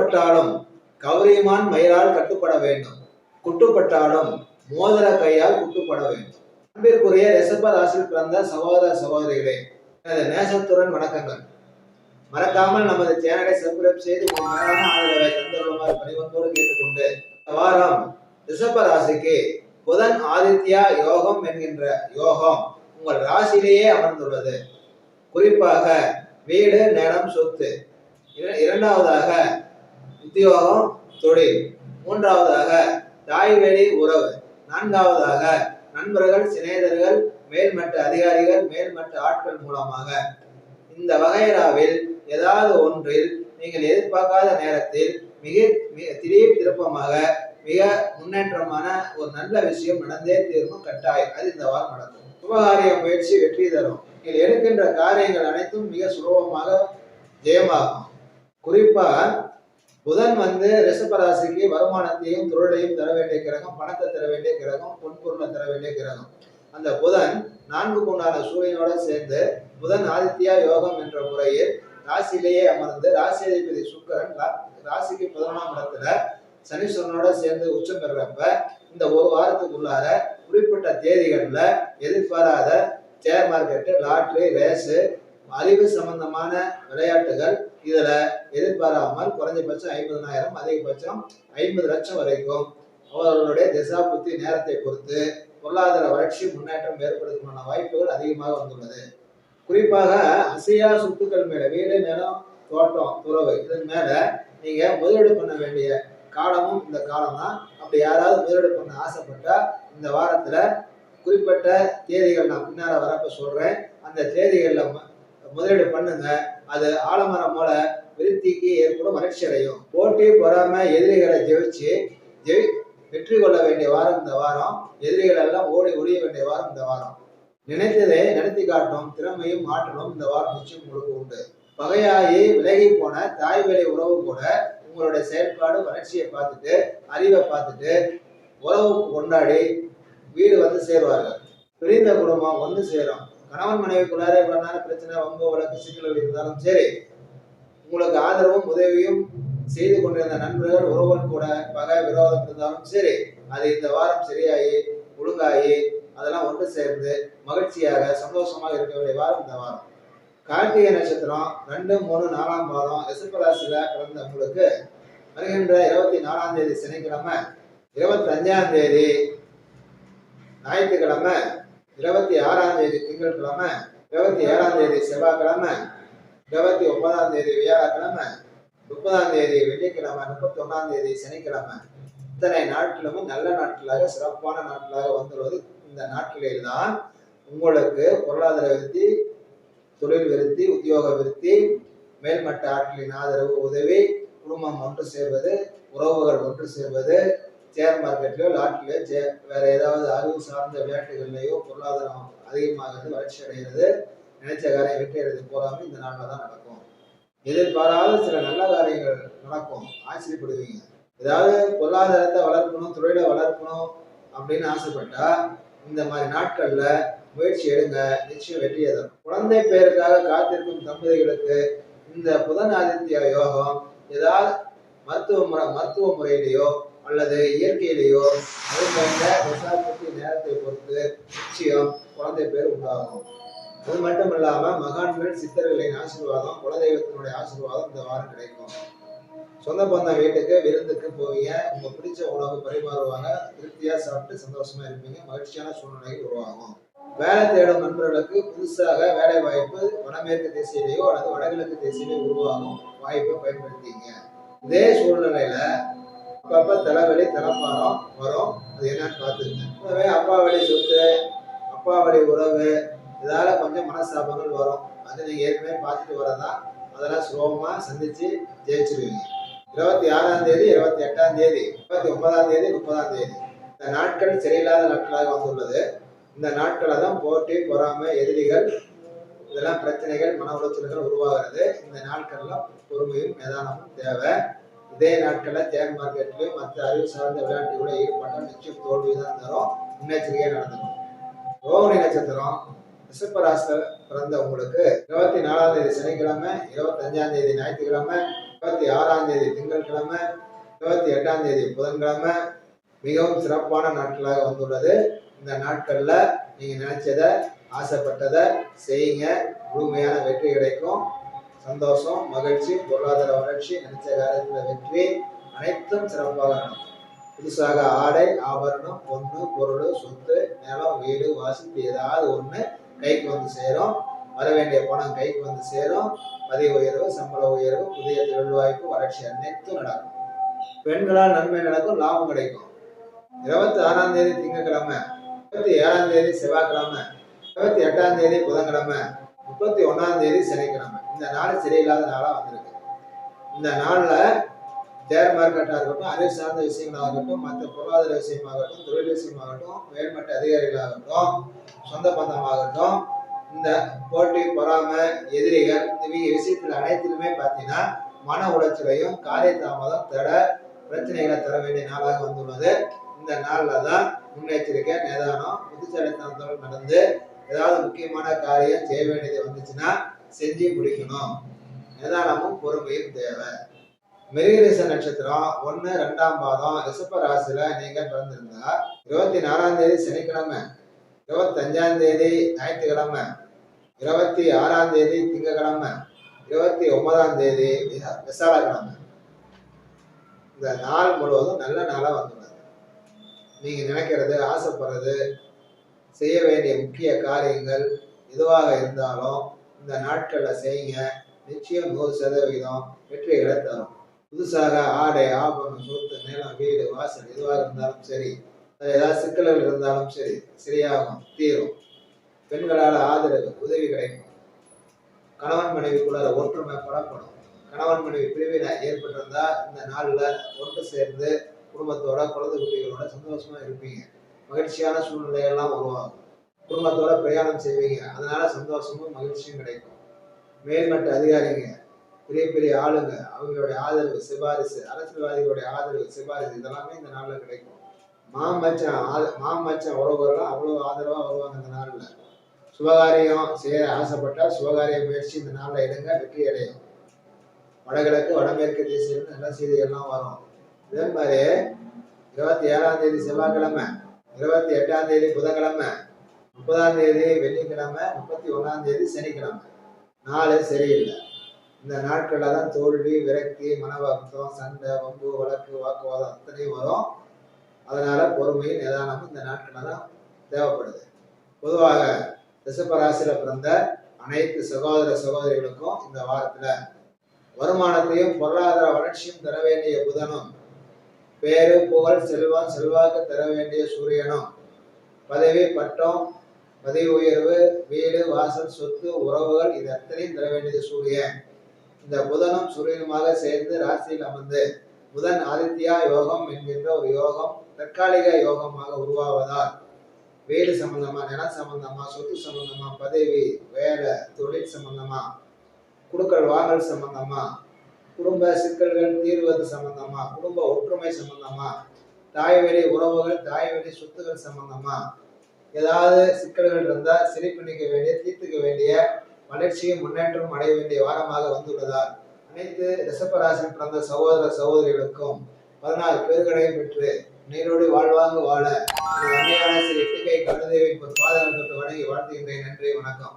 குட்டுப்பட்டாலும் கௌரிமான் மயிலால் கட்டுப்பட வேண்டும், குட்டுப்பட்டாலும் மோதிர கையால் குட்டுப்பட வேண்டும். அன்பிற்குரிய ரிஷப ராசியில் பிறந்த சகோதர சகோதரிகளே, எனது நேசத்துடன் வணக்கங்கள். மறக்காமல் நமது சேனலை சப்ஸ்கிரைப் செய்து மேலான ஆதரவை தந்துள்ளமாறு பணிவன்போடு கேட்டுக்கொண்டு, இந்த வாரம் ரிஷப ராசிக்கு புதன் ஆதித்யா யோகம் என்கின்ற யோகம் உங்கள் ராசியிலேயே அமர்ந்துள்ளது. குறிப்பாக வீடு, நிலம், சொத்து, இரண்டாவதாக உத்தியோகம், தொழில், மூன்றாவதாக தாய்வழி உறவு, நான்காவதாக நண்பர்கள், சிநேகிதர்கள், மேல்மட்ட அதிகாரிகள், மேல்மட்ட ஆட்கள் மூலமாக இந்த வகைராவில் ஏதாவது ஒன்றில் நீங்கள் எதிர்பார்க்காத நேரத்தில் மிக திடீர் திருப்பமாக மிக முன்னேற்றமான ஒரு நல்ல விஷயம் நடந்தே தீர்வும் கட்டாயம். அது இந்த வாரம் நடக்கும். சுபகாரிய முயற்சி வெற்றி தரும். நீங்கள் எடுக்கின்ற காரியங்கள் அனைத்தும் மிக சுலபமாக ஜெயமாகும். குறிப்பா புதன் ரிஷபராசிக்கு வருமானத்தையும் தொழிலையும் தர வேண்டிய கிரகம், பணத்தை தர வேண்டிய கிரகம், பொன்பொருளை தர வேண்டிய கிரகம். அந்த புதன் 4 உண்டான சூரியனோட சேர்ந்து புதன் ஆதித்யா யோகம் என்ற முறையில் ராசியிலேயே அமர்ந்து ராசி அதிபதி சுக்கிரன் ராசிக்கு 11ஆம் இடத்துல சனீஸ்வரனோட சேர்ந்து உச்சம் பெறப்ப இந்த ஒரு வாரத்துக்குள்ளார குறிப்பிட்ட தேதிகள்ல எதிர்பாராத ஷேர் மார்க்கெட்டு, லாட்ரி, ரேஸு, அறிவு சம்பந்தமான விளையாட்டுகள், இதுல எதிர்பாராமல் குறைஞ்சபட்சம் 50,000, அதிகபட்சம் 50 லட்சம் வரைக்கும் அவர்களுடைய திசா புத்தி நேரத்தை பொறுத்து பொருளாதார வளர்ச்சி முன்னேற்றம் ஏற்படுத்துமான வாய்ப்புகள் அதிகமாக வந்துள்ளது. குறிப்பாக அசையா சொத்துக்கள் மேல, வீடு, நிலம், தோட்டம், துறவு, இதன் மேல நீங்க முதலீடு பண்ண வேண்டிய காலமும் இந்த காலம் தான். அப்படி யாராவது முதலீடு பண்ண ஆசைப்பட்டா இந்த வாரத்துல குறிப்பிட்ட தேதிகள் நான் பின்னால வரப்ப சொல்றேன். அந்த தேதிகள்ல முதலீடு பண்ணுங்க. அது ஆலமரம் போல விருத்திக்கு ஏற்படும் வளர்ச்சி அடையும். போட்டி, பொறாமை, எதிரிகளை ஜெயிச்சு வெற்றி கொள்ள வேண்டிய வாரம் இந்த வாரம். எதிரிகள் எல்லாம் ஓடி ஒழிய வேண்டிய வாரம் இந்த வாரம். நினைத்ததை நடத்தி காட்டும் திறமையும் ஆற்றலும் இந்த வாரம் நிச்சயம் உங்களுக்கு உண்டு. பகையாகி விலகி போன தாய் வேலை உறவு கூட உங்களுடைய செயல்பாடு வளர்ச்சியை பார்த்துட்டு, அறிவை பார்த்துட்டு உறவு கொண்டாடி வீடு சேருவார்கள். பிரிந்த குடும்பம் ஒன்று சேரும். கணவன் மனைவிக்குள்ளாரே பிரச்சனை, வம்பு, வழக்கு, சிக்கல்கள் இருந்தாலும் சரி, உங்களுக்கு ஆதரவும் உதவியும் செய்து கொண்டிருந்த நண்பர்கள், உறவுகள் கூட பகை, விரோதம் இருந்தாலும் சரி, அது இந்த வாரம் சரியாகி ஒழுங்காகி அதெல்லாம் ஒன்று சேர்ந்து மகிழ்ச்சியாக சந்தோஷமாக இருக்க வேண்டிய வாரம் இந்த வாரம். கார்த்திகை நட்சத்திரம் 2, 3, 4ஆம் பாதம் ரிஷபராசியில பிறந்த உங்களுக்கு வருகின்ற 24ஆம் தேதி சனிக்கிழமை, 25ஆம் தேதி ஞாயிற்றுக்கிழமை, 26ஆம் தேதி திங்கட்கிழமை, 27ஆம் தேதி செவ்வாய்க்கிழமை, 29ஆம் தேதி வியாழக்கிழமை, 30ஆம் தேதி வெள்ளிக்கிழமை, 31ஆம் தேதி சனிக்கிழமை, இத்தனை நாட்களும் நல்ல நாட்களாக, சிறப்பான நாட்களாக வந்துள்ளது. இந்த நாட்களில் தான் உங்களுக்கு பொருளாதார விருத்தி, தொழில் விருத்தி, உத்தியோக விருத்தி, மேல்மட்ட ஆட்களின் ஆதரவு, உதவி, குடும்பம் ஒன்று சேர்வது, உறவுகள் ஒன்று சேர்வது, ஷேர் மார்க்கெட்லயோ, லாட்ரிலையோ, வேற ஏதாவது அறிவு சார்ந்த விளையாட்டுகள்லையோ பொருளாதாரம் அதிகமாகிறது, வளர்ச்சி அடைகிறது, நினைச்ச காரியம் வெற்றி அடைந்து போகாம இந்த நாளில் தான் நடக்கும். எதிர்பாராத சில நல்ல காரியங்கள் நடக்கும். ஆச்சரியப்படுவீங்க. ஏதாவது பொருளாதாரத்தை வளர்க்கணும், தொழிலை வளர்க்கணும் அப்படின்னு ஆசைப்பட்டா இந்த மாதிரி நாட்கள்ல முயற்சி எடுங்க, நிச்சயம் வெற்றியை தரும். குழந்தை பேருக்காக காத்திருக்கும் தம்பதிகளுக்கு இந்த புதன் ஆதித்யா யோகம் ஏதாவது மருத்துவ முறையிலேயோ அல்லது இயற்கையிலேயோ அதுபோன்ற நேரத்தை பொறுத்து நிச்சயம் குழந்தை பேர் உண்டாகும். அது மட்டும் இல்லாம மகான்கள், சித்தர்களின் ஆசீர்வாதம், குலதெய்வத்தினுடைய ஆசீர்வாதம் இந்த வாரம் கிடைக்கும். சொந்த பந்த வீட்டுக்கு விருந்துக்கு போவீங்க. உங்க பிடிச்ச உணவு பரிமாறுவாங்க. திருப்தியா சாப்பிட்டு சந்தோஷமா இருப்பீங்க. மகிழ்ச்சியான சூழ்நிலைகள் உருவாகும். வேலை தேடும் நண்பர்களுக்கு புதுசாக வேலை வாய்ப்பு வடமேற்கு திசையிலேயோ அல்லது வடகிழக்கு திசையிலேயோ உருவாகும் வாய்ப்பை பயன்படுத்திங்க. இதே சூழ்நிலையில அப்பப்ப தலைவலி, தலைப்பாரம் வரும். அது என்னன்னு பார்த்துக்கங்க. அப்பா வழி சொத்து, அப்பா வழி உறவு, இதால கொஞ்சம் மனஸ்தாபங்கள் வரும். அது நீங்க ஏற்கனவே பார்த்துட்டு வரதான். அதெல்லாம் சுலபமா சந்திச்சு ஜெயிச்சிருவீங்க. 26ஆம் தேதி, 28ஆம் தேதி, 29ஆம் தேதி, 30ஆம் தேதி இந்த நாட்கள் சரியில்லாத நாட்களாக வந்துள்ளது. இந்த நாட்களை தான் போட்டி, பொறாமை, எதிரிகள், இதெல்லாம் பிரச்சனைகள், மன உளைச்சல்கள் உருவாகிறது. இந்த நாட்கள்லாம் பொறுமையும் நிதானமும் தேவை. இதே நாட்கள்ல ஷேர் மார்க்கெட்லயும் மற்ற அறிவு சார்ந்த விளையாட்டுகள ஈடுபட்டால் நிச்சயம் தோல்விதான் தரும். முன்னெச்சரிக்கையா நடந்துடும். ரோகிணி நட்சத்திரம் ரிஷபராசியில பிறந்த உங்களுக்கு 24ஆம் தேதி சனிக்கிழமை, 25ஆம் தேதி ஞாயிற்றுக்கிழமை, 26ஆம் தேதி திங்கட்கிழமை, 28ஆம் தேதி புதன்கிழமை மிகவும் சிறப்பான நாட்களாக வந்துள்ளது. இந்த நாட்கள்ல நீங்க நினைச்சதை ஆசைப்பட்டதை செய்யுங்க. முழுமையான வெற்றி கிடைக்கும். சந்தோஷம், மகிழ்ச்சி, பொருளாதார வளர்ச்சி, நினைச்ச காரியத்துல வெற்றி, அனைத்தும் சிறப்பாக நடக்கும். புதுசாக ஆடை, ஆபரணம், பொண்ணு, பொருள், சொத்து, நிலம், வீடு, வாசித்து ஏதாவது ஒண்ணு கைக்கு வந்து சேரும். வர வேண்டிய பணம் கைக்கு வந்து சேரும். பதவி உயர்வு, சம்பள உயர்வு, புதிய தொழில் வாய்ப்பு, வளர்ச்சி அனைத்தும் நடக்கும். பெண்களால் நன்மை நடக்கும், லாபம் கிடைக்கும். 26ஆம் தேதி திங்கட்கிழமை, 27ஆம் தேதி செவ்வாய்க்கிழமை, 28ஆம் தேதி புதன்கிழமை, 31ஆம் தேதி சனிக்கிழமை. இந்த நாள் சரியில்லாத நாளா வந்திருக்கு. இந்த நாள்ல ஷேர் மார்க்கெட்டா இருக்கட்டும், அறிவு சார்ந்த விஷயங்களாகட்டும், மற்ற பொருளாதார விஷயமாகட்டும், தொழில் விஷயமாகட்டும், மேல்மட்ட அதிகாரிகளாகட்டும், சொந்த பந்தமாகட்டும், இந்த போட்டி, பொறாமை, எதிரிகள், இவங்க விஷயத்துல அனைத்திலுமே பார்த்தீங்கன்னா மன உளைச்சலையும், காரிய தாமதம், தடை, பிரச்சனைகளை தர வேண்டிய நாளாக வந்துள்ளது. இந்த நாள்ல தான் முன்னெச்சரிக்கை, நிதானம், புத்திசாலித்தனத்தோடு நடந்து ஏதாவது முக்கியமான காரியம் செய்ய வேண்டியது வந்துச்சுன்னா செஞ்சு முடிக்கணும். நிதானமும் பொறுமையும் தேவை. மிருகசீரிஷ நட்சத்திரம் 1, 2ஆம் பாதம் ரிஷப ராசியில நீங்க பிறந்திருந்தா 24ஆம் தேதி சனிக்கிழமை, 25ஆம் தேதி ஞாயிற்றுக்கிழமை, 26ஆம் தேதி திங்கட்கிழமை, 29ஆம் தேதி விசாலக்கிழமை. இந்த நாள் முழுவதும் நல்ல நாளா வந்துள்ளது. நீங்க நினைக்கிறது, ஆசைப்படுறது, செய்ய வேண்டிய முக்கிய காரியங்கள் எதுவாக இருந்தாலும் இந்த நாட்கள்ல செய்யுங்க. நிச்சயம் 100% வெற்றிகளை தரும். புதுசாக ஆடை, ஆபரணம், சொத்து, நிலம், வீடு, வாசல் எதுவாக இருந்தாலும் சரி, ஏதாவது சிக்கல்கள் இருந்தாலும் சரி, சரியாகும், தீரும். பெண்களால் ஆதரவு, உதவி கிடைக்கும். கணவன் மனைவிக்குள்ள ஒற்றுமை பலப்படும். கணவன் மனைவி பிரிவினை ஏற்பட்டிருந்தா இந்த நாள்ல ஒன்று சேர்ந்து குடும்பத்தோட, குழந்தை குட்டிகளோட சந்தோஷமா இருப்பீங்க. மகிழ்ச்சியான சூழ்நிலையெல்லாம் உருவாகும். குடும்பத்தோட பிரயாணம் செய்வீங்க. அதனால சந்தோஷமும் மகிழ்ச்சியும் கிடைக்கும். மேல்மட்ட அதிகாரிங்க, பெரிய பெரிய ஆளுங்க, அவங்களுடைய ஆதரவு, சிபாரிசு, அரசியல்வாதிகளுடைய ஆதரவு, சிபாரிசு இதெல்லாமே இந்த நாள்ல கிடைக்கும். மாமச்சான் உறவுகள்லாம் அவ்வளவு ஆதரவா வருவாங்க இந்த நாள்ல. சுபகாரியம் செய்ய ஆசைப்பட்டா சுபகாரிய முயற்சி இந்த நாள்ல எடுங்க, வெற்றி அடையும். வடகிழக்கு, வடமேற்கு திசையிலிருந்து நல்ல செய்திகள்லாம் வரும். இதே மாதிரி 27ஆம் தேதி செவ்வாய்க்கிழமை, 28ஆம் தேதி புதன்கிழமை, 30ஆம் தேதி வெள்ளிக்கிழமை, 31ஆம் தேதி சனிக்கிழமை. நாளே சரியில்லை. இந்த நாட்கள்ல தான் தோல்வி, விரக்தி, மனவருத்தம், சண்டை, வம்பு, வழக்கு, வாக்குவாதம் அத்தனையும் வரும். அதனால பொறுமையும் நிதானமும் இந்த நாட்கள்ல தான் தேவைப்படுது. பொதுவாக ரிஷப ராசியில பிறந்த அனைத்து சகோதர சகோதரிகளுக்கும் இந்த வாரத்துல வருமானத்தையும் பொருளாதார வளர்ச்சியும் தர வேண்டிய புதனும், பேரு, புகழ், செல்வம், செல்வாக்கு தர வேண்டிய சூரியனும், பதவி, பட்டம், பதவி உயர்வு, வீடு, வாசல், சொத்து, உறவுகள் இது அத்தனையும் தர வேண்டியது சூரியன். இந்த புதனும் சூரியனுமாக சேர்ந்து ராசியில் அமர்ந்து புதன் ஆதித்யா யோகம் என்கின்ற ஒரு யோகம் தற்காலிக யோகமாக உருவாவதால் வீடு சம்பந்தமா, நிலம் சம்பந்தமா, சொத்து சம்பந்தமா, பதவி, வேலை, தொழில் சம்பந்தமா, குடுக்கல் வாங்கல் சம்பந்தமா, குடும்ப சிக்கல்கள் தீர்வது சம்பந்தமா, குடும்ப ஒற்றுமை சம்பந்தமா, தாய்வழி உறவுகள், தாய்வழி சொத்துக்கள் சம்பந்தமா ஏதாவது சிக்கல்கள் இருந்தால் சரி பண்ணிக்க வேண்டிய, தீர்த்துக்க வேண்டிய, வளர்ச்சியும் முன்னேற்றம் அடைய வேண்டிய வாரமாக வந்துள்ளதால் அனைத்து ரிஷபராசியில் பிறந்த சகோதர சகோதரிகளுக்கும் 14 பேர்களையும் பெற்று நீரோடு வாழ்வாங்க வாழ அன்னையான ஸ்ரீ எட்டுக்கை கழுதேவின் பாதகம் தொட்டு வணங்கி வாழ்த்துகின்றேன். நன்றி, வணக்கம்.